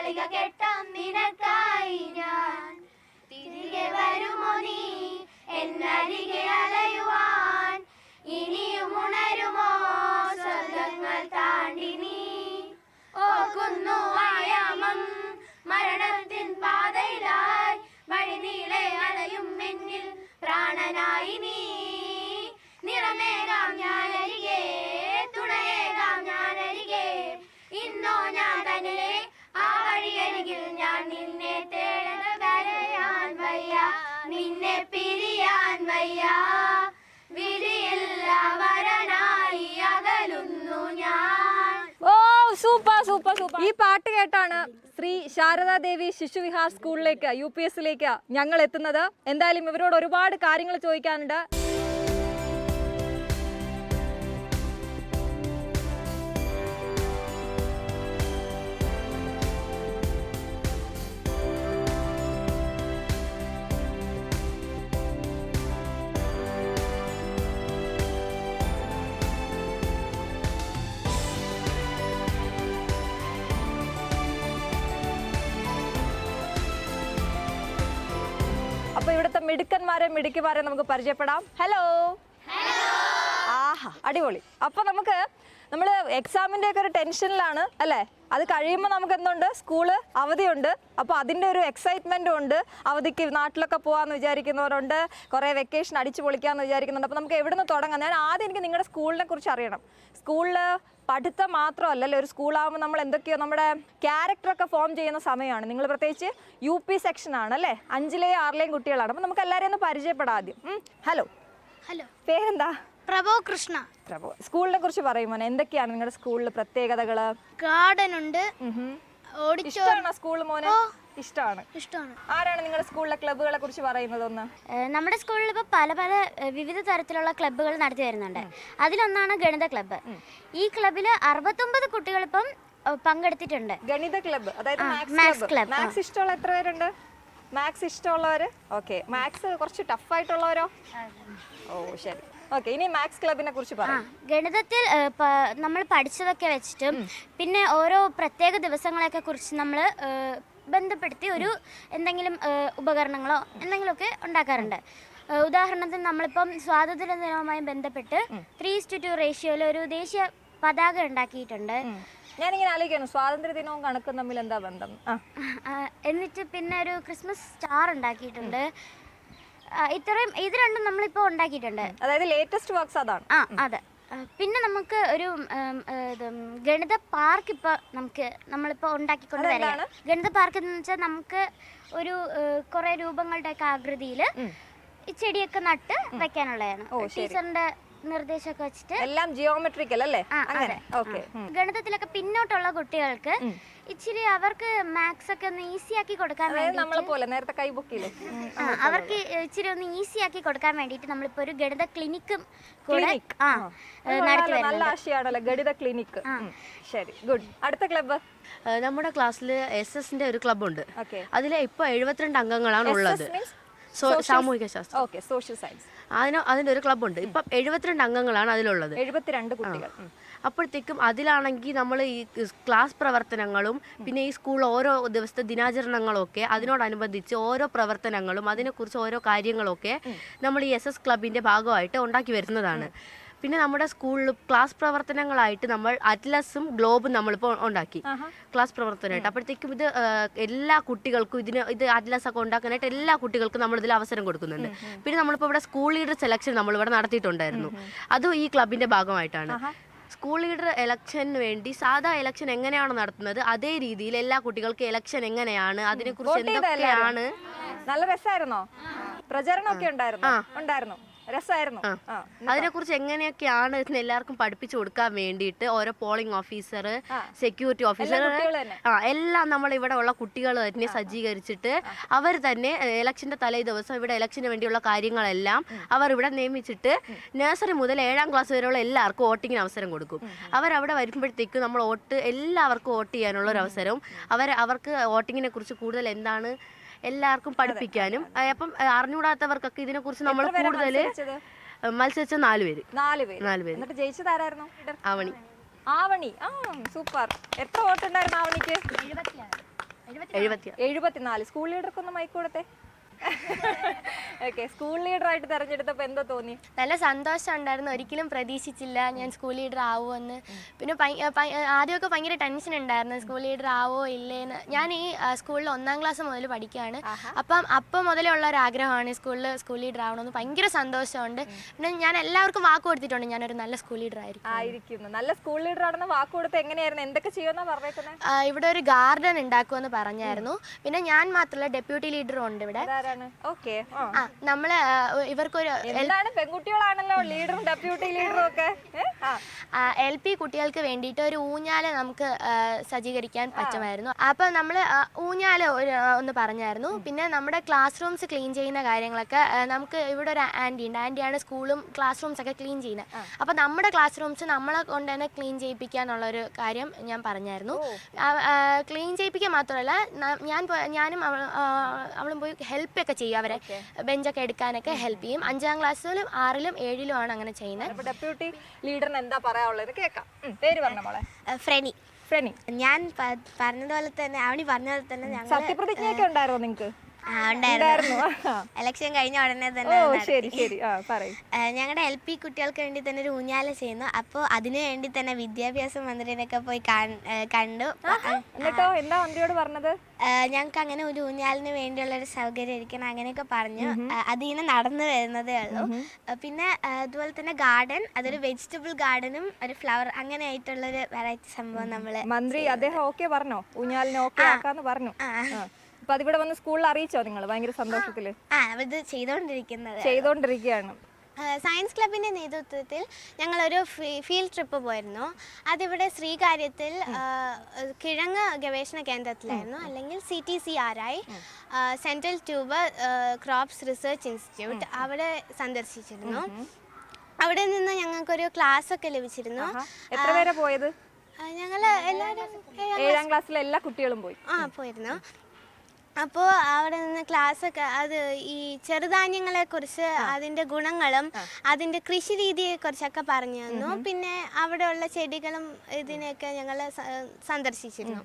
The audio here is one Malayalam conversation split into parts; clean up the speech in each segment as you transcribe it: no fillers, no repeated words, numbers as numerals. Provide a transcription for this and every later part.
താളിക കെട്ടാം നിനക്കായി ഞാൻ. തിരികെ വരുമോ നീ എന്നരികെ അലയുവാൻ, ഇനിയും ഉണരുമോ സ്വർഗങ്ങൾ താണ്ടി നീ. ഓർക്കുന്നു ആയാമം മരണത്തിൻ പാതയിലായി, വഴിനീളെ അലയും എന്നിൽ പ്രാണനായി നീ. നിറമേകാം ഞാനരികെ, തുണയേകാം ഞാനരികെ, ഇന്നോ ഞാൻ തനിലെ ആ വഴിയരികിൽ ഞാൻ നിന്നെ തേടുന്ന കരയാൻ വയ്യ, നിന്നെ പിരിയാൻ വയ്യ, വിധിയില്ല വരനായി അകലുന്നു ഞാൻ. ഓ സൂപ്പർ സൂപ്പർ സൂപ്പർ. ഈ പാട്ട് കേട്ടാണ് ശ്രീ ശാരദാദേവി ശിശുവിഹാർ സ്കൂളിലേക്ക് UPSലേക്ക് ഞങ്ങൾ എത്തുന്നത്. എന്തായാലും ഇവരോട് ഒരുപാട് കാര്യങ്ങൾ ചോദിക്കാനുണ്ട്. അപ്പൊ ഇവിടുത്തെ മിടുക്കന്മാരെ മിടുക്കിമാരെ നമുക്ക് പരിചയപ്പെടാം. ഹലോ. ആഹാ അടിപൊളി. അപ്പൊ നമ്മൾ എക്സാമിന്റെ ഒക്കെ ഒരു ടെൻഷനിലാണ് അല്ലേ? അത് കഴിയുമ്പോൾ നമുക്ക് എന്തുണ്ട്, സ്കൂള് അവധിയുണ്ട്. അപ്പോൾ അതിൻ്റെ ഒരു എക്സൈറ്റ്മെൻറ്റും ഉണ്ട്. അവധിക്ക് നാട്ടിലൊക്കെ പോകാമെന്ന് വിചാരിക്കുന്നവരുണ്ട്, കുറേ വെക്കേഷൻ അടിച്ചു പൊളിക്കാമെന്ന് വിചാരിക്കുന്നുണ്ട്. അപ്പോൾ നമുക്ക് എവിടെ നിന്ന് തുടങ്ങാം? ഞാൻ ആദ്യം എനിക്ക് നിങ്ങളുടെ സ്കൂളിനെ കുറിച്ച് അറിയണം. സ്കൂളിൽ പഠിത്തം മാത്രമല്ലല്ലോ, ഒരു സ്കൂളാകുമ്പോൾ നമ്മൾ എന്തൊക്കെയോ നമ്മുടെ ക്യാരക്ടറൊക്കെ ഫോം ചെയ്യുന്ന സമയമാണ്. നിങ്ങൾ പ്രത്യേകിച്ച് UP സെക്ഷനാണ് അല്ലേ? 5ലെയും 6ലെയും കുട്ടികളാണ്. അപ്പോൾ നമുക്ക് എല്ലാവരെയും ഒന്ന് പരിചയപ്പെടാം ആദ്യം. ഹലോ. ഹലോ. പേരെന്താ? പ്രഭോ കൃഷ്ണ. പ്രഭോ. സ്കൂളിനെ കുറിച്ച് പറയുമോ? എന്തൊക്കെയാണ് നിങ്ങളുടെ സ്കൂളിൽ പ്രത്യേകതകൾ? ഗാർഡൻ ഉണ്ട്. ഇഷ്ടമാണോ സ്കൂൾ മോനെ? ഇഷ്ടമാണ്. ഇഷ്ടമാണ്. ആരാണ് നിങ്ങളുടെ സ്കൂളിലെ ക്ലബ്ബുകളെ കുറിച്ച് പറയുന്നത്? ഒന്ന് നമ്മുടെ സ്കൂളിൽ ഇപ്പോൾ പല വിവിധ തരത്തിലുള്ള ക്ലബ്ബുകൾ നടത്തി വരുന്നുണ്ട്. അതിലൊന്നാണ് ഗണിത ക്ലബ്ബ്. ഈ ക്ലബ്ബിൽ 69 കുട്ടികൾ ഇപ്പം പങ്കെടുത്തിട്ടുണ്ട്. ഗണിത ക്ലബ്ബ്, അതായത് മാത്സ് ക്ലബ്ബ്. മാത്സ് ഇഷ്ടമുള്ള എത്ര പേരുണ്ട്? മാത്സ് ഇഷ്ടമുള്ളവര്? ഓക്കെ. മാത്സ് കുറച്ച് ടഫായിട്ടുള്ളവരോ? ഓ ശരി. ഓക്കെ, ഇനി മാത്സ് ക്ലബിനെ കുറിച്ച് പറയാം. ഗണിതത്തിൽ നമ്മൾ പഠിച്ചതൊക്കെ വെച്ചിട്ടും പിന്നെ ഓരോ പ്രത്യേക ദിവസങ്ങളെയൊക്കെ കുറിച്ച് നമ്മൾ ബന്ധപ്പെടുത്തി ഒരു എന്തെങ്കിലും ഉപകരണങ്ങളോ എന്തെങ്കിലുമൊക്കെ ഉണ്ടാക്കാറുണ്ട്. ഉദാഹരണത്തിന് നമ്മളിപ്പം സ്വാതന്ത്ര്യ ദിനവുമായി ബന്ധപ്പെട്ട് 3:2 റേഷ്യോയിൽ ഒരു ദേശീയ പതാക ഉണ്ടാക്കിയിട്ടുണ്ട്. ഞാനിങ്ങനെ ആലോചിക്കുന്നു, സ്വാതന്ത്ര്യ ദിനവും കണക്കും തമ്മിൽ എന്താ ബന്ധം? എന്നിട്ട് പിന്നെ ഒരു ക്രിസ്മസ് സ്റ്റാർ ഉണ്ടാക്കിയിട്ടുണ്ട്. ഇത് രണ്ടും നമ്മളിപ്പോൾ ഉണ്ടാക്കിയിട്ടുണ്ട്. അതായത് ലേറ്റസ്റ്റ് വർക്ക്സ് അതാണ്. അതെ. പിന്നെ നമുക്ക് ഒരു ഗണിത പാർക്ക് ഇപ്പോൾ നമ്മളിപ്പോൾ ഉണ്ടാക്കിക്കൊണ്ട് വരികയാണ്. ഗണിത പാർക്ക് എന്ന് വെച്ചാൽ നമുക്ക് ഒരു കുറേ രൂപങ്ങളുടെയൊക്കെ ആകൃതിയിൽ ഈ ചെടിയൊക്കെ നട്ട് വെക്കാനുള്ളതാണ്. ടീച്ചറിന്റെ നിർദ്ദേശമൊക്കെ വെച്ചിട്ട് എല്ലാം ജിയോമെട്രിക്കൽ അല്ലേ? ഗണിതത്തിലൊക്കെ പിന്നോട്ടുള്ള കുട്ടികൾക്ക് ഇച്ചിരി അവർക്ക് മാത്സ് ഒക്കെ ഒന്ന് ഈസി ആക്കി കൊടുക്കാൻ വേണ്ടി, അവർക്ക് ഇച്ചിരി ഒന്ന് ഈസി ആക്കി കൊടുക്കാൻ വേണ്ടിയിട്ട് നമ്മളിപ്പോ ഒരു ഗണിത ക്ലിനിക്കും കൂടെ നടത്തി വരുന്നുണ്ട്. ഗണിത ക്ലിനിക്. ശരി, ഗുഡ്. അടുത്ത ക്ലബ്ബ് നമ്മുടെ ക്ലാസ്സിൽ SS ഒരു ക്ലബ്ബുണ്ട്. അതിലെ ഇപ്പൊ 72 അംഗങ്ങളാണ് ഉള്ളത്. സാമൂഹിക ശാസ്ത്രം. Okay, social science. അതിൻ്റെ ഒരു ക്ലബ്ബുണ്ട്. ഇപ്പം 72 അംഗങ്ങളാണ് അതിലുള്ളത്. 72 കുട്ടികൾ. അപ്പോഴത്തേക്കും അതിലാണെങ്കിൽ നമ്മൾ ഈ ക്ലാസ് പ്രവർത്തനങ്ങളും പിന്നെ ഈ സ്കൂൾ ഓരോ ദിവസത്തെ ദിനാചരണങ്ങളും ഒക്കെ അതിനോടനുബന്ധിച്ച് ഓരോ പ്രവർത്തനങ്ങളും അതിനെക്കുറിച്ച് ഓരോ കാര്യങ്ങളൊക്കെ നമ്മൾ ഈ SS ക്ലബിൻ്റെ ഭാഗമായിട്ട് ഉണ്ടാക്കി വരുന്നതാണ്. പിന്നെ നമ്മുടെ സ്കൂളിൽ ക്ലാസ് പ്രവർത്തനങ്ങളായിട്ട് നമ്മൾ അറ്റ്ലസും ഗ്ലോബും നമ്മളിപ്പോൾ ഉണ്ടാക്കി ക്ലാസ് പ്രവർത്തനമായിട്ട്. അപ്പോഴത്തേക്കും ഇത് എല്ലാ കുട്ടികൾക്കും ഇത് അറ്റ്ലസ് ഒക്കെ ഉണ്ടാക്കാനായിട്ട് എല്ലാ കുട്ടികൾക്കും നമ്മളിതിൽ അവസരം കൊടുക്കുന്നുണ്ട്. പിന്നെ നമ്മളിപ്പോൾ ഇവിടെ സ്കൂൾ ലീഡർ സെലക്ഷൻ നമ്മളിവിടെ നടത്തിയിട്ടുണ്ടായിരുന്നു. അതും ഈ ക്ലബിൻ്റെ ഭാഗമായിട്ടാണ്. സ്കൂൾ ലീഡർ ഇലക്ഷന് വേണ്ടി സാധാ ഇലക്ഷൻ എങ്ങനെയാണ് നടത്തുന്നത് അതേ രീതിയിൽ എല്ലാ കുട്ടികൾക്കും ഇലക്ഷൻ എങ്ങനെയാണ്, അതിനെക്കുറിച്ച് എന്തൊക്കെയാണ്. നല്ല രസമായിരുന്നോ? പ്രചരണമൊക്കെ ഉണ്ടായിരുന്നു. രസമായിരുന്നു. അതിനെക്കുറിച്ച് എങ്ങനെയൊക്കെയാണ് എല്ലാവർക്കും പഠിപ്പിച്ചു കൊടുക്കാൻ വേണ്ടിയിട്ട് ഓരോ പോളിംഗ് ഓഫീസർ, സെക്യൂരിറ്റി ഓഫീസർ എല്ലാം നമ്മൾ ഇവിടെ ഉള്ള കുട്ടികൾ തന്നെ സജ്ജീകരിച്ചിട്ട് അവർ തന്നെ ഇലക്ഷന്റെ തലേ ദിവസം ഇവിടെ ഇലക്ഷന് വേണ്ടിയുള്ള കാര്യങ്ങളെല്ലാം അവർ ഇവിടെ നിയമിച്ചിട്ട് നഴ്സറി മുതൽ 7ാം ക്ലാസ് വരെയുള്ള എല്ലാവർക്കും വോട്ടിങ്ങിന് അവസരം കൊടുക്കും. അവരവിടെ വരുമ്പോഴത്തേക്കും നമ്മൾ എല്ലാവർക്കും വോട്ട് ചെയ്യാനുള്ള ഒരു അവസരവും അവർക്ക് വോട്ടിങ്ങിനെ കുറിച്ച് കൂടുതൽ എന്താണ് എല്ലാവർക്കും പഠിപ്പിക്കാനും. അപ്പം അറിഞ്ഞുകൂടാത്തവർക്കൊക്കെ ഇതിനെക്കുറിച്ച് നമ്മൾ കൂടുതൽ മത്സരിച്ച 4 പേര്. ആവണി. സൂപ്പർ. എത്ര വോട്ടുണ്ടായിരുന്നു ആവണിക്ക്? 74. സ്കൂൾ ലീഡർക്കൊന്ന് മൈക്ക് കൊടുത്തേ. ഓക്കെ, സ്കൂൾ ലീഡറായിട്ട് തെരഞ്ഞെടുത്തപ്പോൾ എന്തോ തോന്നി? നല്ല സന്തോഷം ഉണ്ടായിരുന്നു. ഒരിക്കലും പ്രതീക്ഷിച്ചില്ല ഞാൻ സ്കൂൾ ലീഡർ ആവുമെന്ന്. പിന്നെ ആദ്യമൊക്കെ ഭയങ്കര ടെൻഷൻ ഉണ്ടായിരുന്നു, സ്കൂൾ ലീഡർ ആവോ ഇല്ലേന്ന്. ഞാൻ ഈ സ്കൂളിൽ 1-ാം ക്ലാസ് മുതൽ പഠിക്കുകയാണ്. അപ്പം മുതലേ ഉള്ള ഒരു ആഗ്രഹമാണ് സ്കൂളിൽ സ്കൂൾ ലീഡർ ആവണമെന്ന്. ഭയങ്കര സന്തോഷമുണ്ട്. പിന്നെ ഞാൻ എല്ലാവർക്കും വാക്ക് കൊടുത്തിട്ടുണ്ട് ഞാനൊരു നല്ല സ്കൂൾ ലീഡർ ആയിരിക്കും. നല്ല സ്കൂൾ ലീഡർ ആണെന്ന് വാക്ക് കൊടുത്ത് എങ്ങനെയായിരുന്നു, എന്തൊക്കെ ചെയ്യുമെന്നാ പറഞ്ഞേക്കുന്നത്? ഇവിടെ ഒരു ഗാർഡൻ ഉണ്ടാക്കുമെന്ന് പറഞ്ഞായിരുന്നു. പിന്നെ ഞാൻ മാത്രമല്ല, ഡെപ്യൂട്ടി ലീഡറും ഉണ്ട് ഇവിടെ. നമ്മള് ഇവർക്കൊരു പെൺകുട്ടികളാണല്ലോ ലീഡറും ഡെപ്യൂട്ടി ലീഡറും ഒക്കെ. LP കുട്ടികൾക്ക് വേണ്ടിയിട്ട് ഒരു ഊഞ്ഞാല് നമുക്ക് സജ്ജീകരിക്കാൻ പറ്റുമായിരുന്നു. അപ്പം നമ്മൾ ഊഞ്ഞാല് ഒന്ന് പറഞ്ഞായിരുന്നു. പിന്നെ നമ്മുടെ ക്ലാസ് റൂംസ് ക്ലീൻ ചെയ്യുന്ന കാര്യങ്ങളൊക്കെ നമുക്ക് ഇവിടെ ഒരു ആൻറ്റിയാണ് സ്കൂളും ക്ലാസ് റൂംസ് ഒക്കെ ക്ലീൻ ചെയ്യുന്നത്. അപ്പം നമ്മുടെ ക്ലാസ് റൂംസ് നമ്മളെ കൊണ്ട് തന്നെ ക്ലീൻ ചെയ്യിപ്പിക്കാന്നുള്ളൊരു കാര്യം ഞാൻ പറഞ്ഞായിരുന്നു. ക്ലീൻ ചെയ്യിപ്പിക്കാൻ മാത്രമല്ല, ഞാനും അവളും പോയി ഹെൽപ്പ് ഒക്കെ ചെയ്യും. അവരെ ബെഞ്ചൊക്കെ എടുക്കാനൊക്കെ ഹെൽപ്പ് ചെയ്യും. 5-ാം ക്ലാസ്സിലും 6-ലും 7-ലും ആണ് അങ്ങനെ ചെയ്യുന്നത്. ഡെപ്യൂട്ടി ലീഡറിന് എന്താ പറയാനുള്ളത് കേൾക്കാം. പേര് പറഞ്ഞ മോളെ. ഫ്രെനി. ഞാൻ പറഞ്ഞതുപോലെ തന്നെ അവണി പറഞ്ഞതുപോലെ തന്നെ ഞങ്ങൾ സത്യപ്രതിജ്ഞയൊക്കെ ഉണ്ടായിരുന്നോ നിങ്ങൾക്ക്? ഉണ്ടായിരുന്നു. ഇലക്ഷൻ കഴിഞ്ഞ ഉടനെ തന്നെ ഞങ്ങളുടെ LP കുട്ടികൾക്ക് വേണ്ടി തന്നെ ഒരു ഊഞ്ഞാല ചെയ്യുന്നു. അപ്പോൾ അതിനു വേണ്ടി തന്നെ വിദ്യാഭ്യാസ മന്ത്രിനൊക്കെ പോയി കണ്ടു. എന്നിട്ടോ എന്താ മന്ത്രിയോട് പറഞ്ഞത്? ഞങ്ങൾക്ക് അങ്ങനെ ഒരു ഊഞ്ഞാലിന് വേണ്ടിയുള്ള ഒരു സൗകര്യം ഇരിക്കണം അങ്ങനെയൊക്കെ പറഞ്ഞു. അതിങ്ങനെ നടന്നു വരുന്നതേ ഉള്ളൂ. പിന്നെ അതുപോലെ തന്നെ ഗാർഡൻ, അതൊരു വെജിറ്റബിൾ ഗാർഡനും ഒരു ഫ്ലവർ അങ്ങനെ ആയിട്ടുള്ളൊരു വെറൈറ്റി സംഭവം നമ്മള് മന്ത്രി അദ്ദേഹം ഓക്കെ പറഞ്ഞോ? ഊഞ്ഞാലിന് ഓക്കെ ആക്കാന്ന് പറഞ്ഞു. അപ്പൊ അതിവിടെ വന്ന് സ്കൂളിൽ അറിയിച്ചോ നിങ്ങൾ? ഭയങ്കര സന്തോഷത്തില് ഇത് ചെയ്തോണ്ടിരിക്കുകയാണ്. സയൻസ് ക്ലബിൻ്റെ നേതൃത്വത്തിൽ ഞങ്ങളൊരു ഫീൽഡ് ട്രിപ്പ് പോയിരുന്നു. അതിവിടെ ശ്രീകാര്യത്തിൽ കിഴങ്ങ് ഗവേഷണ കേന്ദ്രത്തിലായിരുന്നു, അല്ലെങ്കിൽ CTCRI, central tuber crops research institute. അവിടെ സന്ദർശിച്ചിരുന്നു. അവിടെ നിന്ന് ഞങ്ങൾക്കൊരു ക്ലാസ് ഒക്കെ ലഭിച്ചിരുന്നു. എത്ര പേരാ പോയത്? ഞങ്ങൾ എല്ലാവരും 7-ാം ക്ലാസ്സിലെ എല്ലാ കുട്ടികളും പോയിരുന്നു. അപ്പോൾ അവിടെ നിന്ന് ക്ലാസ്സൊക്കെ അത് ഈ ചെറുധാന്യങ്ങളെക്കുറിച്ച് അതിൻ്റെ ഗുണങ്ങളും അതിൻ്റെ കൃഷി രീതിയെക്കുറിച്ചൊക്കെ പറഞ്ഞു തന്നു. പിന്നെ അവിടെയുള്ള ചെടികളും ഇതിനെയൊക്കെ ഞങ്ങൾ സന്ദർശിച്ചിരുന്നു.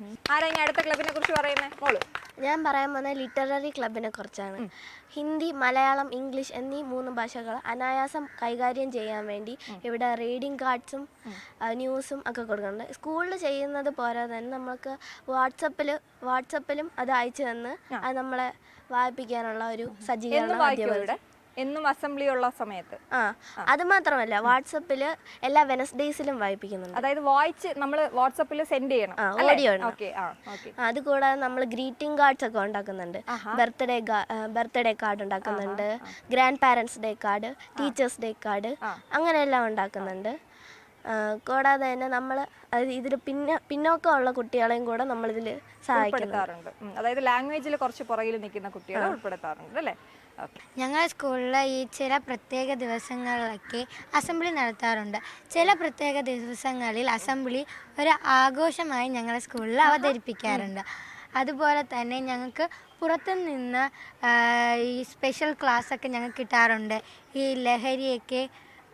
അടുത്ത ക്ലബിനെ കുറിച്ച് പറയുന്നത് മോള്? ഞാൻ പറയാൻ പോകുന്ന ലിറ്റററി ക്ലബിനെ കുറിച്ചാണ്. ഹിന്ദി, മലയാളം, ഇംഗ്ലീഷ് എന്നീ 3 ഭാഷകൾ അനായാസം കൈകാര്യം ചെയ്യാൻ വേണ്ടി ഇവിടെ റീഡിംഗ് കാർഡ്സും ന്യൂസും ഒക്കെ കൊടുക്കുന്നുണ്ട്. സ്കൂളിൽ ചെയ്യുന്നത് പോലെ തന്നെ നമുക്ക് വാട്സപ്പിലും അത് അയച്ചു തന്ന് അത് നമ്മളെ വായിപ്പിക്കാനുള്ള ഒരു സജ്ജീകരണം എന്നും അസംബ്ലി ഉള്ള സമയത്ത്. അത് മാത്രമല്ല, വാട്സപ്പിൽ എല്ലാ വെനസ്ഡേയ്സിലും വായിപ്പിക്കുന്നുണ്ട്. അതായത് വായിച്ച് നമ്മൾ വാട്സപ്പിൽ സെൻഡ് ചെയ്യണം. അതുകൂടാതെ നമ്മൾ ഗ്രീറ്റിംഗ് കാർഡ്സ് ഒക്കെ ഉണ്ടാക്കുന്നുണ്ട്. ബർത്ത്ഡേ കാർഡ് ഉണ്ടാക്കുന്നുണ്ട്, grand parents day card, teachers day card, അങ്ങനെയെല്ലാം ഉണ്ടാക്കുന്നുണ്ട്. കൂടാതെ തന്നെ നമ്മൾ ഇതിൽ പിന്നോക്കമുള്ള കുട്ടികളെയും കൂടെ നമ്മളിതിൽ സഹായിക്കാറുണ്ട്. അതായത് ലാംഗ്വേജിൽ കുറച്ച് പുറകിൽ നിൽക്കുന്ന കുട്ടികളെ ഉൾപ്പെടുത്താറുണ്ട് അല്ലേ? ഞങ്ങളുടെ സ്കൂളിൽ ഈ ചില പ്രത്യേക ദിവസങ്ങളിലൊക്കെ അസംബ്ലി നടത്താറുണ്ട്. ചില പ്രത്യേക ദിവസങ്ങളിൽ അസംബ്ലി ഒരു ആഘോഷമായി ഞങ്ങളുടെ സ്കൂളിൽ അവതരിപ്പിക്കാറുണ്ട്. അതുപോലെ തന്നെ ഞങ്ങൾക്ക് പുറത്തുനിന്ന് ഈ സ്പെഷ്യൽ ക്ലാസ്സൊക്കെ ഞങ്ങൾക്ക് കിട്ടാറുണ്ട്. ഈ ലഹരിയൊക്കെ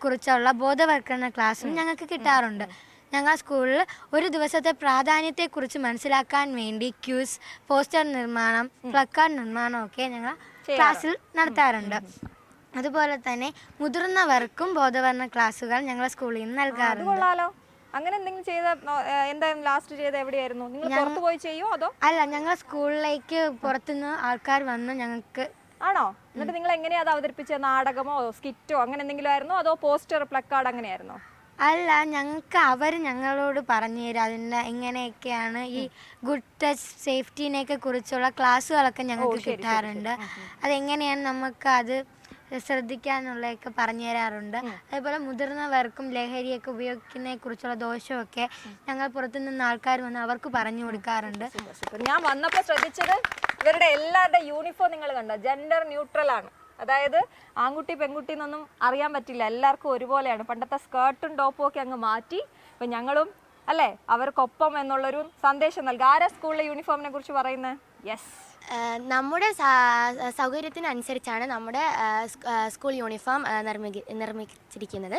കുറിച്ചുള്ള ബോധവൽക്കരണ ക്ലാസ്സും ഞങ്ങൾക്ക് കിട്ടാറുണ്ട്. ഞങ്ങൾ സ്കൂളിൽ ഒരു ദിവസത്തെ പ്രാധാന്യത്തെക്കുറിച്ച് മനസ്സിലാക്കാൻ വേണ്ടി ക്യൂസ്, പോസ്റ്റർ നിർമ്മാണം, പ്ലക്കാർഡ് നിർമ്മാണമൊക്കെ ഞങ്ങൾ ക്ലാസ്സിൽ നടത്താറുണ്ട്. അതുപോലെ തന്നെ മുതിർന്നവർക്കും ബോധവൽക്കരണ ക്ലാസ്സുകൾ ഞങ്ങളെ സ്കൂളിൽ നിന്ന് നൽകാറുണ്ട്. അങ്ങനെ എന്തെങ്കിലും എന്തായാലും ലാസ്റ്റ് ചെയ്ത എവിടെയായിരുന്നു? നിങ്ങൾ പുറത്ത് പോയി ചെയ്യോ അതോ? അല്ല, ഞങ്ങൾ സ്കൂളിലേക്ക് പുറത്തുനിന്ന് ആൾക്കാർ വന്ന് ഞങ്ങൾക്ക്. ആണോ? എന്നിട്ട് നിങ്ങൾ എങ്ങനെയാ അത് അവതരിപ്പിച്ച? നാടകമോ സ്കിറ്റോ അങ്ങനെ എന്തെങ്കിലും ആയിരുന്നോ അതോ പോസ്റ്റർ, പ്ലക്കാർഡ് അങ്ങനെയായിരുന്നോ? അല്ല, ഞങ്ങൾക്ക് ഞങ്ങളോട് പറഞ്ഞു തരും അതിൻ്റെ എങ്ങനെയൊക്കെയാണ് ഈ ഗുഡ് ടച്ച് സേഫ്റ്റിനെയൊക്കെ കുറിച്ചുള്ള ക്ലാസ്സുകളൊക്കെ ഞങ്ങൾക്ക് കിട്ടാറുണ്ട്. അതെങ്ങനെയാണ് നമുക്ക് അത് ശ്രദ്ധിക്കാനുള്ളതൊക്കെ പറഞ്ഞു തരാറുണ്ട്. അതേപോലെ മുതിർന്നവർക്കും ലഹരിയൊക്കെ ഉപയോഗിക്കുന്നതിനെ കുറിച്ചുള്ള ദോഷമൊക്കെ ഞങ്ങൾ പുറത്തുനിന്ന് ആൾക്കാർ വന്ന് അവർക്ക് പറഞ്ഞു കൊടുക്കാറുണ്ട്. ഞാൻ വന്നപ്പോൾ ശ്രദ്ധിച്ചത് ഇവരുടെ എല്ലാവരുടെ യൂണിഫോം നിങ്ങൾ കണ്ടോ? ജെൻഡർ ന്യൂട്രൽ ആണ്. അതായത് ആൺകുട്ടി പെൺകുട്ടി എന്നൊന്നും അറിയാൻ പറ്റില്ല, എല്ലാവർക്കും ഒരുപോലെയാണ്. പണ്ടത്തെ സ്കേർട്ടും ടോപ്പും ഒക്കെ അങ്ങ് മാറ്റി. ഇപ്പം ഞങ്ങളും അല്ലേ അവർക്കൊപ്പം എന്നുള്ളൊരു സന്ദേശം നൽകുക. ആരാ സ്കൂളിലെ യൂണിഫോമിനെ കുറിച്ച് പറയുന്നത്? യെസ്, നമ്മുടെ സൗകര്യത്തിനനുസരിച്ചാണ് നമ്മുടെ സ്കൂൾ യൂണിഫോം നിർമ്മിച്ചിരിക്കുന്നത്.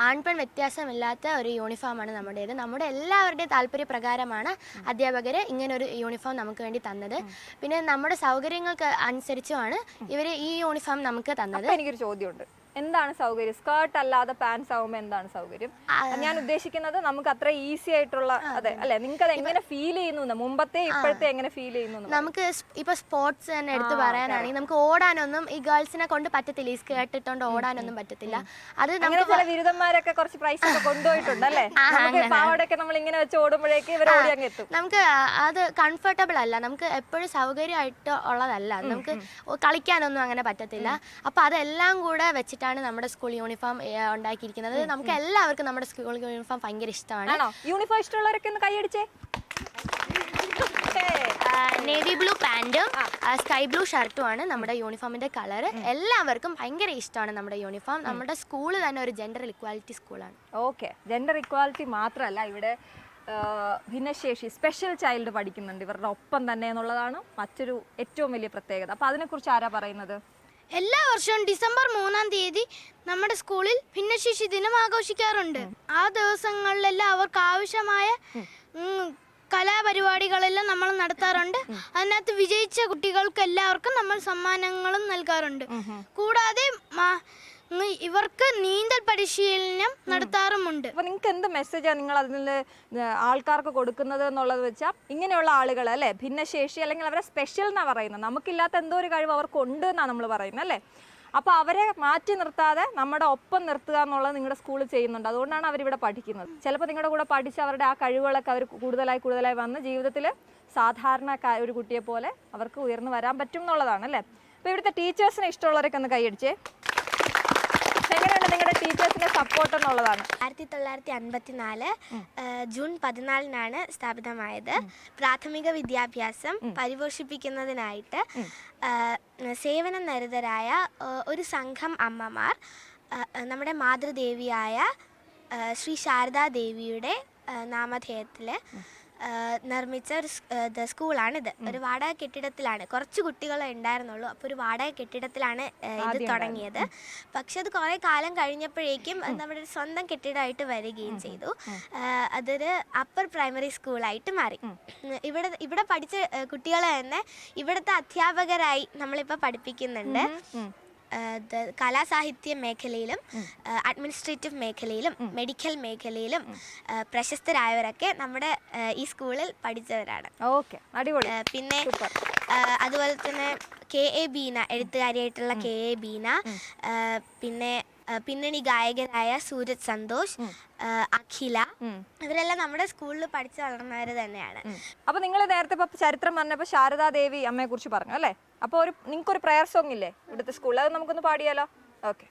ആൺപെൺ വ്യത്യാസമില്ലാത്ത ഒരു യൂണിഫോമാണ് നമ്മുടേത്. നമ്മുടെ എല്ലാവരുടെയും താല്പര്യപ്രകാരമാണ് അധ്യാപകർ ഇങ്ങനൊരു യൂണിഫോം നമുക്ക് വേണ്ടി തന്നത്. പിന്നെ നമ്മുടെ സൗകര്യങ്ങൾക്ക് അനുസരിച്ചുമാണ് ഇവർ ഈ യൂണിഫോം നമുക്ക് തന്നത്. എനിക്കൊരു ചോദ്യമുണ്ട്, എന്താണ് സൗകര്യം? സ്കേർട്ട് അല്ലാതെ പാൻസ് ആവുമ്പോൾ എന്താണ് സൗകര്യം? ഞാൻ ഉദ്ദേശിക്കുന്നത് നമുക്ക് അത്ര ഈസി ആയിട്ടുള്ള അതെ അല്ലെ, നിങ്ങൾക്ക് അത് എങ്ങനെ ഫീൽ ചെയ്യുന്നു, മുമ്പത്തെ ഇപ്പോഴത്തെ എങ്ങനെ ഫീൽ ചെയ്യുന്നു? നമുക്ക് ഇപ്പൊ സ്പോർട്സ് തന്നെ എടുത്ത് പറയാനാണെങ്കിൽ നമുക്ക് ഓടാനൊന്നും ഈ ഗേൾസിനെ കൊണ്ട് പറ്റത്തില്ല, ഈ സ്കേർട്ട് ഇട്ടുകൊണ്ട് ഓടാനൊന്നും പറ്റത്തില്ല. അത് അങ്ങനെ ചില ബിരുദന്മാരൊക്കെ കുറച്ച് പ്രൈസ് ഒക്കെ കൊണ്ടുപോയിട്ടുണ്ട് അല്ലേ? പാവടൊക്കെ നമ്മൾ ഇങ്ങനെ വെച്ച് ഓടുമ്പോഴേക്ക് ഇവർ ഓടി അങ്ങ് എത്തും. നമുക്ക് അത് കംഫർട്ടബിൾ അല്ല, നമുക്ക് എപ്പോഴും സൗകര്യമായിട്ട് ഉള്ളതല്ല, നമുക്ക് കളിക്കാനൊന്നും അങ്ങനെ പറ്റത്തില്ല. അപ്പൊ അതെല്ലാം കൂടെ വെച്ചിട്ടാണ് നമ്മുടെ സ്കൂൾ യൂണിഫോം ഉണ്ടാക്കിയിരിക്കുന്നത്. നമുക്ക് എല്ലാവർക്കും നമ്മുടെ സ്കൂൾ യൂണിഫോം ഭയങ്കര ഇഷ്ടമാണ്. യൂണിഫോം ഇഷ്ടമുള്ളവരൊക്കെ ഒന്ന് കൈയടിച്ചേ. നേവി ബ്ലൂ പാൻറ്റും സ്കൈ ബ്ലൂ ഷർട്ടുമാണ് നമ്മുടെ യൂണിഫോമിന്റെ കളർ. എല്ലാവർക്കും ഭയങ്കര ഇഷ്ടമാണ് നമ്മുടെ യൂണിഫോം. നമ്മുടെ സ്കൂൾ തന്നെ ഒരു ജെൻഡർ ഇക്വാലിറ്റി സ്കൂളാണ്. ഓക്കെ, ജെൻഡർ ഇക്വാലിറ്റി മാത്രമല്ല, ഇവിടെ ഭിന്നശേഷി സ്പെഷ്യൽ ചൈൽഡ് പഠിക്കുന്നുണ്ട് ഇവരുടെ ഒപ്പം തന്നെ എന്നുള്ളതാണ് മറ്റൊരു ഏറ്റവും വലിയ പ്രത്യേകത. അപ്പൊ അതിനെക്കുറിച്ച് ആരാ പറയുന്നത്? എല്ലാ വർഷവും ഡിസംബർ 3-ാം തീയതി നമ്മുടെ സ്കൂളിൽ ഭിന്നശേഷി ദിനം ആഘോഷിക്കാറുണ്ട്. ആ ദിവസങ്ങളിലെല്ലാം അവർക്ക് ആവശ്യമായ കലാപരിപാടികളെല്ലാം നമ്മൾ നടത്താറുണ്ട്. അതിനകത്ത് വിജയിച്ച കുട്ടികൾക്ക് എല്ലാവർക്കും നമ്മൾ സമ്മാനങ്ങളും നൽകാറുണ്ട്. കൂടാതെ ഇവർക്ക് നീന്തൽ പരിശീലനം നടത്താറുമുണ്ട്. അപ്പൊ നിങ്ങൾക്ക് എന്ത് മെസ്സേജാണ് നിങ്ങൾ അതിൽ ആൾക്കാർക്ക് കൊടുക്കുന്നത് എന്നുള്ളത് വെച്ചാൽ, ഇങ്ങനെയുള്ള ആളുകൾ അല്ലെ ഭിന്നശേഷി അല്ലെങ്കിൽ അവരെ സ്പെഷ്യൽ എന്നാ പറയുന്നത്, നമുക്കില്ലാത്ത എന്തോ ഒരു കഴിവ് അവർക്കുണ്ട് എന്നാണ് നമ്മൾ പറയുന്നത് അല്ലേ? അപ്പോൾ അവരെ മാറ്റി നിർത്താതെ നമ്മുടെ ഒപ്പം നിർത്തുക എന്നുള്ളത് നിങ്ങളുടെ സ്കൂളിൽ ചെയ്യുന്നുണ്ട്. അതുകൊണ്ടാണ് അവരിവിടെ പഠിക്കുന്നത്. ചിലപ്പോൾ നിങ്ങളുടെ കൂടെ പഠിച്ച് അവരുടെ ആ കഴിവുകളൊക്കെ അവർ കൂടുതലായി വന്ന് ജീവിതത്തിൽ സാധാരണ ഒരു കുട്ടിയെ പോലെ അവർക്ക് ഉയർന്നു വരാൻ പറ്റും എന്നുള്ളതാണ് അല്ലേ? അപ്പോൾ ഇവിടുത്തെ ടീച്ചേഴ്സിനെ ഇഷ്ടമുള്ളവരൊക്കെ ഒന്ന് കൈയടിച്ചേ. എങ്ങനെയുണ്ട് നിങ്ങളുടെ ടീച്ചേഴ്സിന്റെ സപ്പോർട്ട് എന്നുള്ളതാണ്? 1954 ജൂൺ 14-നാണ് സ്ഥാപിതമായത്. പ്രാഥമിക വിദ്യാഭ്യാസം പരിപോഷിപ്പിക്കുന്നതിനായിട്ട് സേവന നിരതരായ ഒരു സംഘം അമ്മമാർ നമ്മുടെ മാതൃദേവിയായ ശ്രീ ശാരദാദേവിയുടെ നാമധേയത്തിൽ നിർമ്മിച്ച ഒരു സ്കൂളാണിത്. ഒരു വാടക കെട്ടിടത്തിലാണ്, കുറച്ച് കുട്ടികളെ ഉണ്ടായിരുന്നുള്ളൂ. അപ്പോൾ ഒരു വാടക കെട്ടിടത്തിലാണ് ഇത് തുടങ്ങിയത്. പക്ഷെ അത് കുറേ കാലം കഴിഞ്ഞപ്പോഴേക്കും നമ്മുടെ സ്വന്തം കെട്ടിടമായിട്ട് വരികയും ചെയ്തു. അതൊരു അപ്പർ പ്രൈമറി സ്കൂളായിട്ട് മാറി. ഇവിടെ പഠിച്ച കുട്ടികളെ തന്നെ ഇവിടുത്തെ അധ്യാപകരായി നമ്മളിപ്പോൾ പഠിപ്പിക്കുന്നുണ്ട്. കലാസാഹിത്യ മേഖലയിലും അഡ്മിനിസ്ട്രേറ്റീവ് മേഖലയിലും മെഡിക്കൽ മേഖലയിലും പ്രശസ്തരായവരൊക്കെ നമ്മുടെ ഈ സ്കൂളിൽ പഠിച്ചവരാണ്. ഓക്കെ, അടിപൊളി. പിന്നെ അതുപോലെ തന്നെ KA ബീന, എഴുത്തുകാരിയായിട്ടുള്ള KA ബീന, പിന്നെ പിന്നണി ഗായകരായ സൂരജ് സന്തോഷ്, അഖില, ഇവരെല്ലാം നമ്മുടെ സ്കൂളിൽ പഠിച്ചു വളർന്നവർ തന്നെയാണ്. അപ്പൊ നിങ്ങൾ നേരത്തെ ഇപ്പൊ ചരിത്രം പറഞ്ഞപ്പോ ശാരദാദേവി അമ്മയെ കുറിച്ച് പറഞ്ഞു അല്ലേ? അപ്പൊ നിങ്ങൾക്കൊരു പ്രയർ സോങ് ഇല്ലേ ഇവിടുത്തെ സ്കൂളിൽ, അത് നമുക്കൊന്ന് പാടിയാലോ? ഓക്കെ.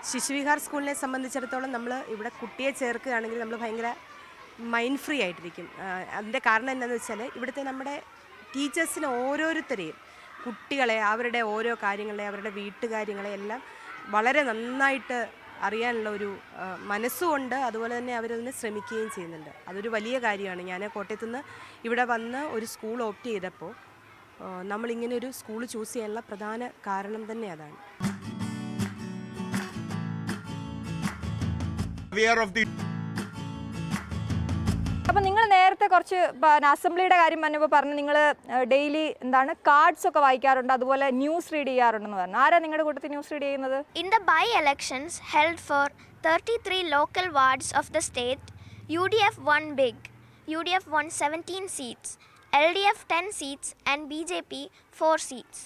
ശിശുവിഹാർ സ്കൂളിനെ സംബന്ധിച്ചിടത്തോളം നമ്മൾ ഇവിടെ കുട്ടിയെ ചേർക്കുകയാണെങ്കിൽ നമ്മൾ ഭയങ്കര മൈൻഡ് ഫ്രീ ആയിട്ടിരിക്കും. അതിൻ്റെ കാരണം എന്താണെന്ന് വെച്ചാൽ ഇവിടുത്തെ നമ്മുടെ ടീച്ചേഴ്സിന് ഓരോരുത്തരെയും കുട്ടികളെ അവരുടെ ഓരോ കാര്യങ്ങളെ അവരുടെ വീട്ടുകാര്യങ്ങളെ എല്ലാം വളരെ നന്നായിട്ട് അറിയാനുള്ള ഒരു മനസ്സുകൊണ്ട്, അതുപോലെ തന്നെ അവരതിന് ശ്രമിക്കുകയും ചെയ്യുന്നുണ്ട്. അതൊരു വലിയ കാര്യമാണ്. ഞാൻ കോട്ടയത്തുനിന്ന് ഇവിടെ വന്ന് ഒരു സ്കൂൾ ഓപ്റ്റ് ചെയ്തപ്പോൾ നമ്മളിങ്ങനെ ഒരു സ്കൂൾ ചൂസ് ചെയ്യാനുള്ള പ്രധാന കാരണം തന്നെ അതാണ്. അപ്പൊ നിങ്ങൾ നേരത്തെ കുറച്ച് അസംബ്ലിയുടെ കാര്യം പറഞ്ഞപ്പോൾ പറഞ്ഞു നിങ്ങൾ ഡെയിലി എന്താണ് കാർഡ്സ് ഒക്കെ വായിക്കാറുണ്ട്, അതുപോലെ ന്യൂസ് റീഡ് ചെയ്യാറുണ്ടെന്ന് പറഞ്ഞു. ആരാ നിങ്ങളുടെ കൂട്ടത്തിൽ ന്യൂസ് റീഡ് ചെയ്യുന്നത്? In the by-elections held for 33 local wards of the state, UDF won big. UDF won 17 seats, LDF 10 seats and BJP 4 seats.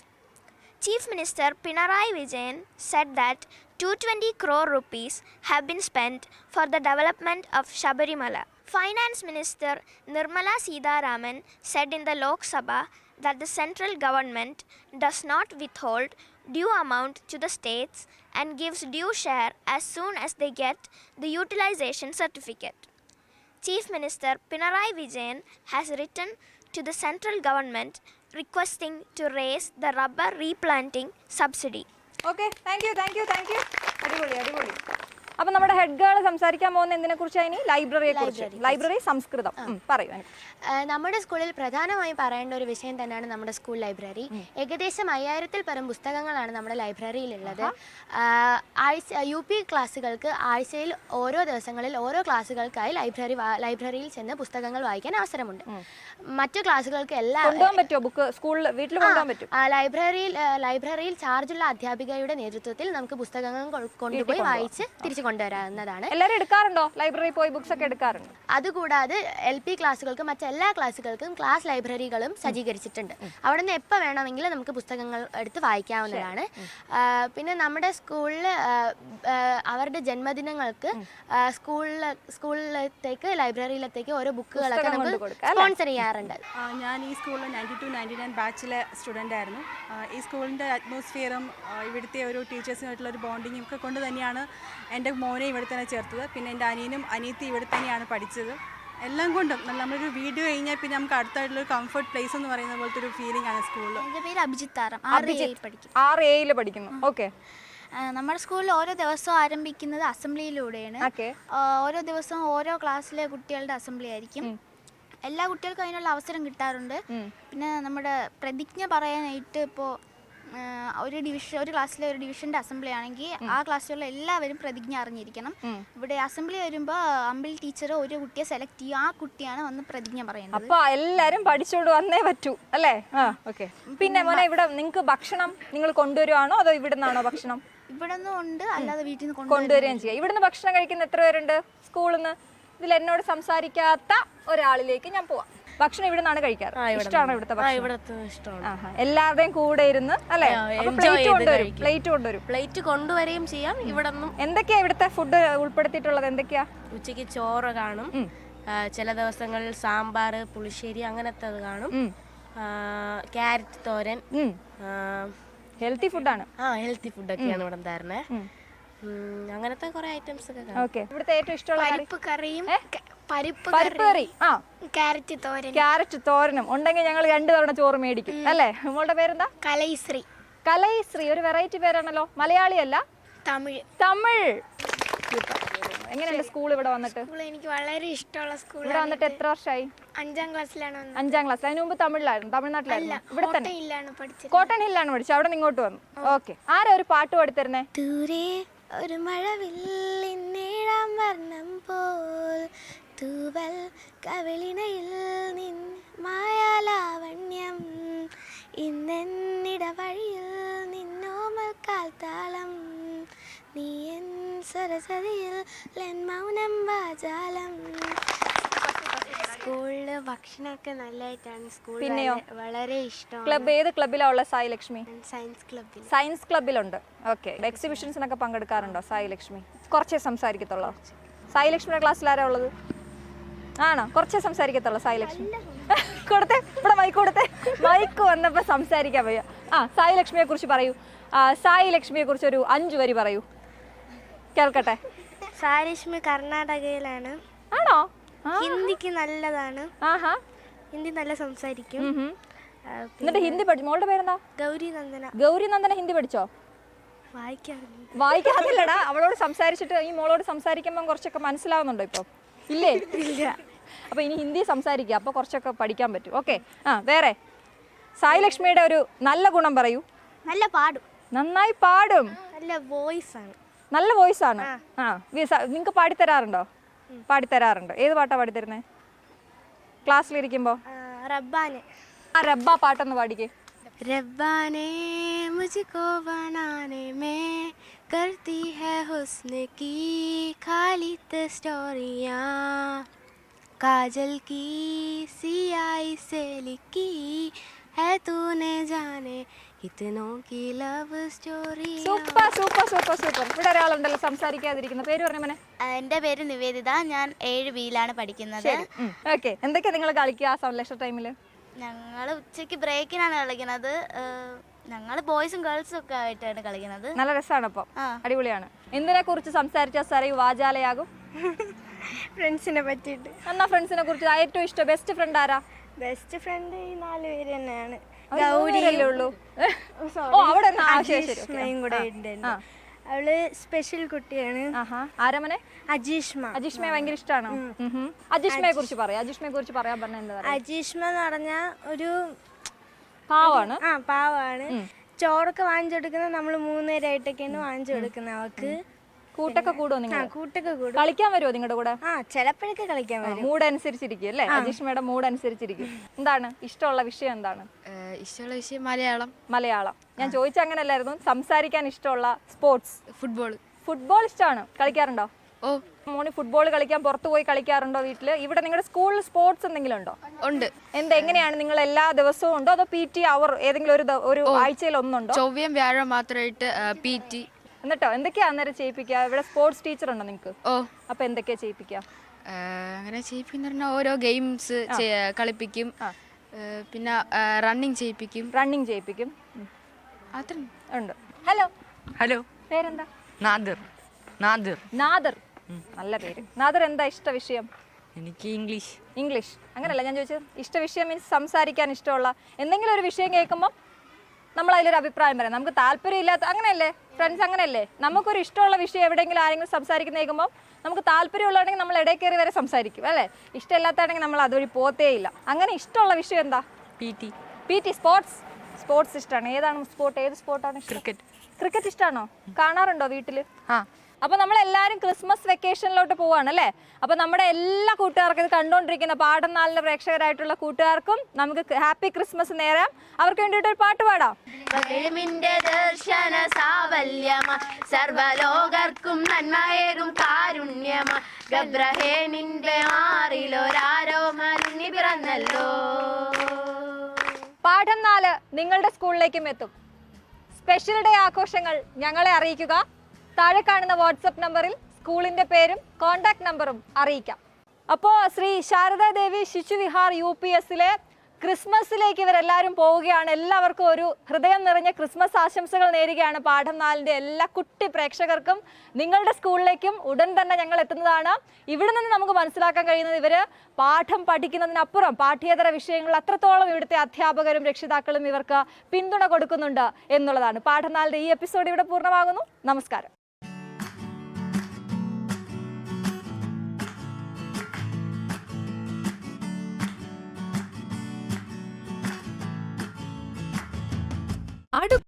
Chief Minister Pinarayi Vijayan said that 220 crore rupees have been spent for the development of Shabarimala. Finance Minister Nirmala Sitharaman said in the Lok Sabha that the central government does not withhold due amount to the states and gives due share as soon as they get the utilization certificate. Chief Minister Pinarayi Vijayan has written to the central government requesting to raise the rubber replanting subsidy. Okay, thank you. അടിപൊളി. അപ്പം നമ്മുടെ ഹെഡ് ഗേൾ സംസാരിക്കാൻ പോകുന്ന എന്തിനെ കുറിച്ചാണ്? ഇനി ലൈബ്രറിയെ കുറിച്ച്. ലൈബ്രറി സംസ്കൃതം പറയൂ. നമ്മുടെ സ്കൂളിൽ പ്രധാനമായും പറയേണ്ട ഒരു വിഷയം തന്നെയാണ് നമ്മുടെ സ്കൂൾ ലൈബ്രറി. ഏകദേശം 5000-ൽ പരം പുസ്തകങ്ങളാണ് നമ്മുടെ ലൈബ്രറിയിലുള്ളത്. UP ക്ലാസ്സുകൾക്ക് ആഴ്ചയിൽ ഓരോ ദിവസങ്ങളിൽ ഓരോ ക്ലാസ്സുകൾക്കായി ലൈബ്രറിയിൽ ചെന്ന് പുസ്തകങ്ങൾ വായിക്കാൻ അവസരമുണ്ട്. മറ്റു ക്ലാസ്സുകൾക്ക് എല്ലാം ബുക്ക് സ്കൂളിൽ വീട്ടിൽ കൊണ്ടുപോകാൻ പറ്റും. ലൈബ്രറിയിൽ ചാർജുള്ള അധ്യാപികയുടെ നേതൃത്വത്തിൽ നമുക്ക് പുസ്തകങ്ങൾ കൊണ്ടുപോയി വായിച്ച് തിരിച്ചു കൊണ്ടുവരാവുന്നതാണ്. എല്ലാവരും എടുക്കാറുണ്ടോ? ലൈബ്രറിയിൽ പോയി ബുക്സ് ഒക്കെ എടുക്കാറുണ്ട്. അതുകൂടാതെ LP ക്ലാസ്സുകൾക്കും മറ്റെല്ലാ ക്ലാസ്സുകൾക്കും ക്ലാസ് ലൈബ്രറികളും സജ്ജീകരിച്ചിട്ടുണ്ട്. അവിടെ നിന്ന് എപ്പോൾ വേണമെങ്കിലും നമുക്ക് പുസ്തകങ്ങൾ എടുത്ത് വായിക്കാവുന്നതാണ്. പിന്നെ നമ്മുടെ സ്കൂളിൽ അവരുടെ ജന്മദിനങ്ങൾക്ക് സ്കൂളിലത്തേക്ക് ലൈബ്രറിയിലത്തേക്ക് ഓരോ ബുക്കുകളൊക്കെ നമുക്ക് സ്പോൺസർ ചെയ്യാറുണ്ട്. ഞാൻ ഈ സ്കൂളിൽ 92-99 ബാച്ചിലെ സ്റ്റുഡൻ്റ് ആയിരുന്നു. ഈ സ്കൂളിൻ്റെ അറ്റ്മോസ്ഫിയറും ഇവിടുത്തെ ഒരു ടീച്ചേഴ്സിനായിട്ടുള്ള ഒരു ബോണ്ടിങ്ങും ഒക്കെ കൊണ്ട് തന്നെയാണ് എൻ്റെ മോനെ ഇവിടെ തന്നെ ചേർത്തത്. പിന്നെ എൻ്റെ അനിയനും അനിയത്തി ഇവിടെ തന്നെയാണ് പഠിച്ചത്. എല്ലാം കൊണ്ടും നമ്മളൊരു വീഡിയോ കഴിഞ്ഞാൽ പിന്നെ നമുക്ക് അടുത്തായിട്ടുള്ള ഒരു കംഫർട്ട് പ്ലേസ് എന്ന് പറയുന്ന പോലത്തെ ഒരു ഫീലിംഗ് ആണ് സ്കൂളിൽ. എൻ്റെ പേര് അഭിജിത്ത് ആറാം, 6A പഠിക്കുന്നു. ഓക്കെ, നമ്മുടെ സ്കൂളിൽ ഓരോ ദിവസവും ആരംഭിക്കുന്നത് അസംബ്ലിയിലൂടെയാണ്. ഓരോ ദിവസവും ഓരോ ക്ലാസ്സിലെ കുട്ടികളുടെ അസംബ്ലി ആയിരിക്കും. എല്ലാ കുട്ടികൾക്കും അതിനുള്ള അവസരം കിട്ടാറുണ്ട്. പിന്നെ നമ്മുടെ പ്രതിജ്ഞ പറയാനായിട്ട് ഇപ്പോൾ ഒരു ക്ലാസ്സിലെ ഒരു ഡിവിഷൻ്റെ അസംബ്ലി ആണെങ്കിൽ ആ ക്ലാസ്സിലുള്ള എല്ലാവരും പ്രതിജ്ഞ അറിഞ്ഞിരിക്കണം. ഇവിടെ അസംബ്ലി വരുമ്പോൾ അമ്പിൾ ടീച്ചർ ഒരു കുട്ടിയെ സെലക്ട് ചെയ്യും. ആ കുട്ടിയാണ് വന്ന് പ്രതിജ്ഞ പറയുന്നത്. അപ്പൊ എല്ലാരും പഠിച്ചോണ്ട് വന്നേ പറ്റൂ അല്ലേ? ഓക്കെ. പിന്നെ മോനെ, ഇവിടെ നിങ്ങൾക്ക് ഭക്ഷണം നിങ്ങൾ കൊണ്ടുവരുവാണോ അതോ ഇവിടെ നിന്നാണോ ഭക്ഷണം? ഇവിടെ നിന്നും ഉണ്ട്, അല്ലാതെ വീട്ടിൽ നിന്ന് കൊണ്ടുവരികയും ചെയ്യാം. ഇവിടുന്ന് ഭക്ഷണം കഴിക്കുന്ന എത്ര പേരുണ്ട് സ്കൂളിൽ നിന്ന്? ഇതിൽ എന്നോട് സംസാരിക്കാത്ത ഒരാളിലേക്ക് ഞാൻ പോവാം. ഭക്ഷണം ഇവിടെ നിന്നാണ് കഴിക്കാറ്. ഇഷ്ടമാണോ ഇവിടുത്തെ ഭക്ഷണം? എല്ലാവരുടെയും കൂടെ ഇരുന്ന് അല്ലേ? പ്ലേറ്റ് കൊണ്ടുവരികയും ചെയ്യാം. ഇവിടെ എന്തൊക്കെയാ ഇവിടുത്തെ ഫുഡ് ഉൾപ്പെടുത്തിയിട്ടുള്ളത്? എന്തൊക്കെയാ? ഉച്ചയ്ക്ക് ചോറ് കാണും, ചില ദിവസങ്ങളിൽ സാമ്പാർ, പുളിശ്ശേരി അങ്ങനത്തെ കാണും, ക്യാരറ്റ് തോരൻ. ഹെൽത്തി ഫുഡാണ്. ഹെൽത്തി ഫുഡൊക്കെയാണ് ഇവിടെ തരണേ. അങ്ങനത്തെ കുറെ ഐറ്റംസ് ഒക്കെ. ഓക്കെ. ഇവിടുത്തെ ഏറ്റവും ഇഷ്ടമുള്ള പരിപ്പ് കറി, ക്യാരറ്റ് തോരനും ഉണ്ടെങ്കിൽ ഞങ്ങൾ 2 തവണ ചോറ് മേടിക്കും അല്ലേ? മോളുടെ പേരെന്താ? കലൈശ്രീ. ഒരു വെറൈറ്റി പേരാണല്ലോ. മലയാളിയല്ല, തമിഴ്. എങ്ങനെയുണ്ട് സ്കൂൾ ഇവിടെ വന്നിട്ട്? എനിക്ക് വളരെ ഇഷ്ടമുള്ള സ്കൂൾ. ഇവിടെ വന്നിട്ട് എത്ര വർഷമായി? 5ാം ക്ലാസ്സിലാണ്. 5ാം ക്ലാസ്സിൽ. അതിന് മുമ്പ് തമിഴ്നാട്ടിലായിരുന്നു. ഇവിടെ തന്നെ കോട്ടൺ ഹില്ലാണ് പഠിച്ചത്. അവിടെ നിന്ന് ഇങ്ങോട്ട് വന്നു. ഓക്കെ. ആരാ ഒരു പാട്ട് പാടിത്തരുന്നേ? ദൂരെ ഒരു മഴവില്ലിന്നേഴാം വർണ്ണം പോൽ തൂവൽ കവിളിനയിൽ നിൻ മായാലാവണ്യം ഇന്നിടവഴിയിൽ നിന്നോമൽ കാൽത്താളം നീ എൻ സരസതയിൽ മൗനം വാചാലം. സ്കൂളില് ഭക്ഷണമൊക്കെ നല്ലതായിട്ടാണ്. സ്കൂൾ പിന്നെയോ? വളരെ ഇഷ്ടമാണ്. ക്ലബ് ഏത് ക്ലബിലാണ് ഉള്ളത്? സായി ലക്ഷ്മി സയൻസ് ക്ലബിലുണ്ട്. ഓക്കെ. എക്സിബിഷൻസിനൊക്കെ പങ്കെടുക്കാറുണ്ടോ സായി ലക്ഷ്മി? കുറച്ചേ സംസാരിക്കത്തുള്ളൂ. സായി ലക്ഷ്മിയുടെ ക്ലാസ്സിൽ ആരാ ഉള്ളത്? ആണോ? കുറച്ചേ സംസാരിക്കത്തുള്ളൂ സായി ലക്ഷ്മി. കൊടുത്തേ, ഇവിടെ മൈക്ക് വന്നപ്പോൾ സംസാരിക്കാൻ വയ്യ. സായി ലക്ഷ്മിയെ കുറിച്ച് പറയൂ. സായി ലക്ഷ്മിയെ കുറിച്ച് ഒരു 5 വരി പറയൂ, കേൾക്കട്ടെ. സായി ലക്ഷ്മി കർണാടകയിലാണ്. ആണോ? ഹിന്ദിക്ക് നല്ലതാണ്. ഹിന്ദി നല്ല സംസാരിക്കും. എന്നിട്ട് ഹിന്ദി പഠിച്ചു. മോളുടെ പേരെന്താ? ഗൗരി നന്ദന. ഹിന്ദി പഠിച്ചോ? വായിക്കാറില്ലടാ. അവളോട് സംസാരിച്ചിട്ട് ഈ മോളോട് സംസാരിക്കുമ്പോൾ കുറച്ചൊക്കെ മനസ്സിലാവുന്നുണ്ടോ ഇപ്പൊ? ഇല്ലേ? ഇല്ല. അപ്പൊ ഇനി ഹിന്ദി സംസാരിക്കുക, അപ്പൊ കുറച്ചൊക്കെ പഠിക്കാൻ പറ്റും. ഓക്കെ. വേറെ സായി ലക്ഷ്മിയുടെ ഒരു നല്ല ഗുണം പറയൂ. നന്നായി പാടും. നല്ല വോയിസ് ആണ്. നിങ്ങൾക്ക് പാടിത്തരാറുണ്ടോ? പാടിത്തരാറുണ്ട്. ഏത് പാട്ടാ പാടിത്തരുന്നേ? ക്ലാസ്സിലിരിക്കുമ്പോൾ? റബ്ബാന്. ആ റബ്ബ പാട്ടൊന്ന് പാടിക്കേ. रब्बाने मुझको बनाने में करती है हुस्न की खालिद स्टोरियाँ, काजल की सियाही से लिखी है तूने जाने कितनों की love story. Super super super super. ഇവിടെ ഒരാളുണ്ടല്ലോ സംസാരിക്കാതിരിക്കുന്ന. പേര് പറഞ്ഞ മോനെ? എൻ്റെ പേര് നിവേദിത. ഞാൻ 7Bയിലാണ് പഠിക്കുന്നത്. ഓക്കെ. എന്തൊക്കെയാ നിങ്ങൾ കളിക്കുക ആ ലെഷർ ടൈമിൽ? ഞങ്ങൾ ഉച്ചയ്ക്ക് ബ്രേക്കിനാണ് കളിക്കുന്നത്. ഞങ്ങൾ ബോയ്സും ഗേൾസും ഒക്കെ ആയിട്ടാണ് കളിക്കുന്നത്. നല്ല രസമാണ്. അപ്പം അടിപൊളിയാണ്. എന്തിനെ കുറിച്ച് സംസാരിച്ചാൽ സാറേ വാചാലയാകും? ഫ്രണ്ട്സിനെ പറ്റിയിട്ട്. എന്നാ ഫ്രണ്ട്സിനെ കുറിച്ച് ഏറ്റവും ഇഷ്ടം ബെസ്റ്റ് ഫ്രണ്ട് ആരാ? ബെസ്റ്റ് ഫ്രണ്ട് ഈ 4 പേര് തന്നെയാണ്. ഗൗരിയല്ലേ ഉള്ളൂ? ഓ അവിടെ കൂടെ ഉണ്ട്. അവള് സ്പെഷ്യൽ കുട്ടിയാണ്. ആരമനെ? അജീഷ്മ. അജീഷ്മയെ ഭയങ്കര ഇഷ്ടമാണോ? അജീഷ്മയെ കുറിച്ച് പറയാം. അജീഷ്മയെ കുറിച്ച് പറയാൻ പറഞ്ഞ എന്താ? അജീഷ്മ എന്ന് പറഞ്ഞ ഒരു പാവാണ്. പാവാണ്. ചോറൊക്കെ വാങ്ങിച്ചു കൊടുക്കുന്നത് നമ്മൾ 3 നേരമായിട്ടൊക്കെയാണ് വാങ്ങിച്ചു കൊടുക്കുന്നത്. അവക്ക് കൂട്ടൊക്കെ കൂടുമോ നിങ്ങൾ? കൂട്ടൊക്കെ കൂടും. കളിക്കാൻ വരുമോ നിങ്ങളുടെ കൂടെ? ചിലപ്പോഴൊക്കെ കളിക്കാൻ വരും. മൂഡ് അനുസരിച്ചിരിക്കും അല്ലേ? അജീഷ്മയുടെ മൂഡ് അനുസരിച്ചിരിക്കും. എന്താണ് ഇഷ്ടമുള്ള വിഷയം? എന്താണ് ഇഷ്ടമുള്ള വിഷയം? മലയാളം. മലയാളം. ഞാൻ ചോദിച്ച അങ്ങനെയല്ലായിരുന്നു. സംസാരിക്കാൻ ഇഷ്ടമുള്ള സ്പോർട്സ്? ഫുട്ബോൾ. ഫുട്ബോൾ ഇഷ്ടമാണ്. കളിക്കാറുണ്ടോ? ഓ മോന് ഫുട്ബോൾ കളിക്കാൻ പുറത്തു പോയി കളിക്കാറുണ്ടോ? വീട്ടിൽ ഇവിടെ നിങ്ങളുടെ സ്കൂളിൽ സ്പോർട്സ് എന്തെങ്കിലും ഉണ്ടോ? ഉണ്ട്. എങ്ങനെയാണ് നിങ്ങൾ എല്ലാ ദിവസവും ഉണ്ടോ അതോ PT അവർ ഏതെങ്കിലും ഒരു ആഴ്ചയിൽ ഒന്നുണ്ടോ? ചൊവ്വയും വ്യാഴം മാത്രമായിട്ട് PT. എന്നിട്ടോ എന്തൊക്കെയാ അന്നേരം ചെയ്യിപ്പിക്കുക? ഇവിടെ സ്പോർട്സ് ടീച്ചർ ഉണ്ടോ നിങ്ങൾക്ക്? ഓ അപ്പൊ എന്തൊക്കെയാ ചെയ്യിപ്പിക്കുക? അങ്ങനെ ചെയ്യിപ്പിക്കുന്ന പറഞ്ഞാൽ ഓരോ ഗെയിംസ് കളിപ്പിക്കും. പിന്നെ റണ്ണിങ് ചെയ്യിപ്പിക്കും. റണ്ണിങ് ചെയ്യിപ്പിക്കും. അത്ര ഉണ്ട്. ഹലോ. ഹലോ. പേരെന്താ? നാദിർ. നാദിർ. നാദർ. നല്ല പേര്. നാദർ എന്താ ഇഷ്ട വിഷയം? എനിക്ക് ഇംഗ്ലീഷ്. ഇംഗ്ലീഷ്. അങ്ങനെയല്ല ഞാൻ ചോദിച്ചത്. ഇഷ്ട വിഷയം മീൻസ് സംസാരിക്കാൻ ഇഷ്ടമുള്ള എന്തെങ്കിലും ഒരു വിഷയം കേൾക്കുമ്പോൾ നമ്മൾ അതിലൊരു അഭിപ്രായം പറയാം. നമുക്ക് താല്പര്യമില്ലാത്ത അങ്ങനെയല്ലേ ഫ്രണ്ട്സ്? അങ്ങനെയല്ലേ? നമുക്കൊരു ഇഷ്ടമുള്ള വിഷയം എവിടെയെങ്കിലും ആരെങ്കിലും സംസാരിക്കുന്ന കേൾക്കുമ്പോൾ നമുക്ക് താല്പര്യമുള്ളതാണെങ്കിൽ നമ്മൾ ഇടയിൽ കയറി വരെ സംസാരിക്കും അല്ലേ? ഇഷ്ടമില്ലാത്തതാണെങ്കിൽ നമ്മൾ അതുവഴി പോത്തേയില്ല. അങ്ങനെ ഇഷ്ടമുള്ള വിഷയം എന്താ? PT. സ്പോർട്സ് ഇഷ്ടമാണ്. ഏതാണ് സ്പോർട്ട്? ഏത് സ്പോർട്ടാണ് ഇഷ്ടം? ക്രിക്കറ്റ്. ക്രിക്കറ്റ് ഇഷ്ടമാണോ? കാണാറുണ്ടോ വീട്ടിൽ? അപ്പോൾ നമ്മളെല്ലാവരും ക്രിസ്മസ് വെക്കേഷനിലോട്ട് പോവാണ് അല്ലേ? അപ്പോൾ നമ്മുടെ എല്ലാ കൂട്ടുകാർക്കും ഇത് കണ്ടുകൊണ്ടിരിക്കുന്ന പാഠം 4 പ്രേക്ഷകരായിട്ടുള്ള കൂട്ടുകാർക്കും നമുക്ക് ഹാപ്പി ക്രിസ്മസ് നേരാം. അവർക്ക് വേണ്ടിയിട്ട് ഒരു പാട്ട് പാടാം. ദർശന സാവല്യമ സർവലോകർക്കും നന്മയേകും കാരുണ്യമ ഗബ്രഹേനിന്റെ മാറിലൊരാരോ മലിഞ്ഞു പിറന്നല്ലോ. പാഠം 4 നിങ്ങളുടെ സ്കൂളിലേക്കും എത്തും. സ്പെഷ്യൽ ഡേ ആഘോഷങ്ങൾ ഞങ്ങളെ അറിയിക്കുക. താഴെ കാണുന്ന വാട്സപ്പ് നമ്പറിൽ സ്കൂളിൻ്റെ പേരും കോൺടാക്ട് നമ്പറും അറിയിക്കാം. അപ്പോൾ ശ്രീ ശാരദാദേവി ശിശുവിഹാർ UPSലെ ക്രിസ്മസിലേക്ക് ഇവരെല്ലാവരും പോവുകയാണ്. എല്ലാവർക്കും ഒരു ഹൃദയം നിറഞ്ഞ ക്രിസ്മസ് ആശംസകൾ നേരുകയാണ്. പാഠം 4ൻ്റെ എല്ലാ കുട്ടി പ്രേക്ഷകർക്കും നിങ്ങളുടെ സ്കൂളിലേക്കും ഉടൻ തന്നെ ഞങ്ങൾ എത്തുന്നതാണ്. ഇവിടെ നിന്ന് നമുക്ക് മനസ്സിലാക്കാൻ കഴിയുന്നത് ഇവർ പാഠം പഠിക്കുന്നതിനപ്പുറം പാഠ്യേതര വിഷയങ്ങൾ അത്രത്തോളം ഇവിടുത്തെ അധ്യാപകരും രക്ഷിതാക്കളും ഇവർക്ക് പിന്തുണ കൊടുക്കുന്നുണ്ട് എന്നുള്ളതാണ്. പാഠം 4ൻ്റെ ഈ എപ്പിസോഡ് ഇവിടെ പൂർണ്ണമാകുന്നു. നമസ്കാരം.